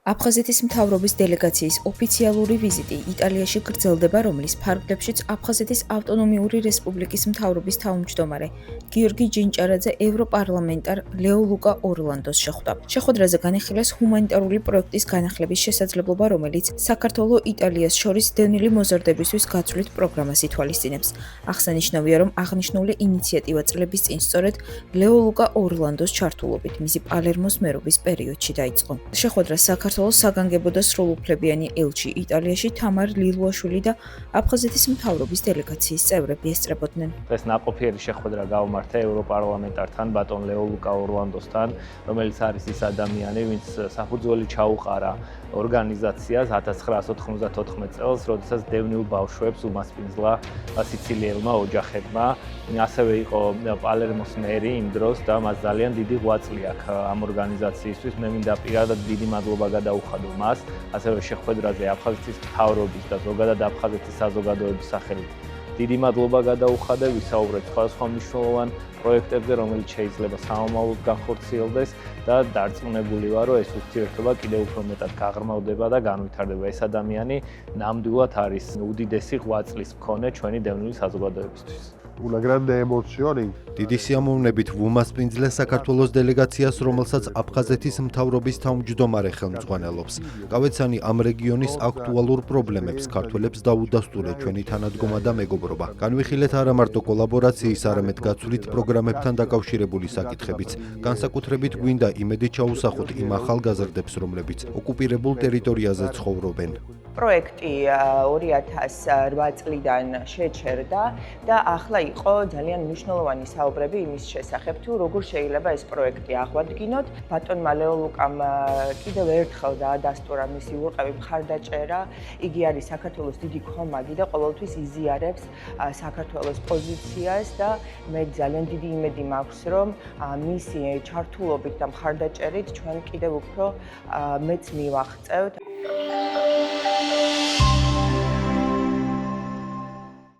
აფხაზეთის მთავრობის დელეგაციის ოფიციალური ვიზიტი იტალიაში გრძელდება, რომლის ფარგლებშიც აფხაზეთის ავტონომიური რესპუბლიკის მთავრობის თავმჯდომარე გიორგი ჯინჭარაძე ევროპარლამენტარ ლეო ლუკა ორლანდოს შეხვდა. შეხვედრაზე განიხილეს ჰუმანიტარული პროექტის განახლების შესაძლებლობა, რომელიც საქართველო-იტალიას შორის დევნილი მოზარდებისთვის გაცვლით პროგრამას ითვალისწინებს. აღსანიშნავია, რომ აღნიშნული ინიციატივა წლების წინ სწორედ ლეო ლუკა ორლანდოს ჩართულობით მისი პალერმოს მერობის პერიოდში დაიწყო. შეხვედრას საქართველოს საგანგებო და სრულუფლებიანი ელჩი იტალიაში თამარ ლილუაშვილი და აფხაზეთის მთავრობის დელეგაციის წევრები ესწრებოდნენ. ეს ნაყოფიერი შეხვედრა გავმართა ევროპარლამენტართან ბატონ ლეო ლუკა ორლანდოსთან, რომელიც არის ის ადამიანი, ვინც საფუძველი ჩაუყარა ორგანიზაციას 1994 წელს, როდესაც დევნილ ბავშვებს უმასპინძლა სიცილიელმა ოჯახებმა. ასევე იყო პალერმოს მერი იმ დროს და მას ძალიან დიდი ღვაწლი აქვს ამ ორგანიზაციისთვის. მე მინდა პირადად დიდი მადლობა გადაუხადო მას, ასევე შეხვედრაზე აფხაზეთის მთავრობის და ზოგადად აფხაზეთის საზოგადოების სახელით. დიდი მადლობა გადაუხადე, ვისაუბრეთ სხვადასხვა მნიშვნელოვან პროექტებზე, რომელიც შეიძლება სამომავლოდ განხორციელდეს და დარწმუნებული ვარ, რომ ეს ურთიერთობა კიდევ უფრო მეტად გაღრმავდება და განვითარდება. ეს ადამიანი ნამდვილად არის უდიდესი ღვაწლის მქონე ჩვენი დევნილი საზოგადოებისთვის. Una grande emozione. დიდი სიამოვნებით ვუმასპინძლე საქართველოს დელეგაციას, რომელსაც აფხაზეთის მთავრობის თავმჯდომარე ხელმძღვანელობს. გავეცანი ამ რეგიონის აქტუალურ პრობლემებს, ქართველებს დაუდასტურე ჩვენი თანადგომა და მეგობრობა. განვიხილეთ არა მარტო კოლაბორაციის, არამედ გაცვლით პროგრამებთან დაკავშირებული საკითხებიც. განსაკუთრებით გვინდა იმედი ჩაუსახოთ იმ ახალგაზრდებს, რომლებიც ოკუპირებულ ტერიტორიაზე ცხოვრობენ. პროექტი 2008 წლიდან შეჩერდა და ახლა იყო ძალიან მნიშვნელოვანი საუბრები იმის შესახებ, თუ როგორ შეიძლება ეს პროექტი აღვადგინოთ. ბატონმა ლეო ლუკამ კიდევ ერთხელ დაადასტურა მისი ურყევი მხარდაჭერა. იგი არის საქართველოს დიდი ქომაგი და ყოველთვის იზიარებს საქართველოს პოზიციას და მე ძალიან დიდი იმედი მაქვს, რომ მისი ჩართულობით და მხარდაჭერით ჩვენ კიდევ უფრო მეც მივაღწევთ.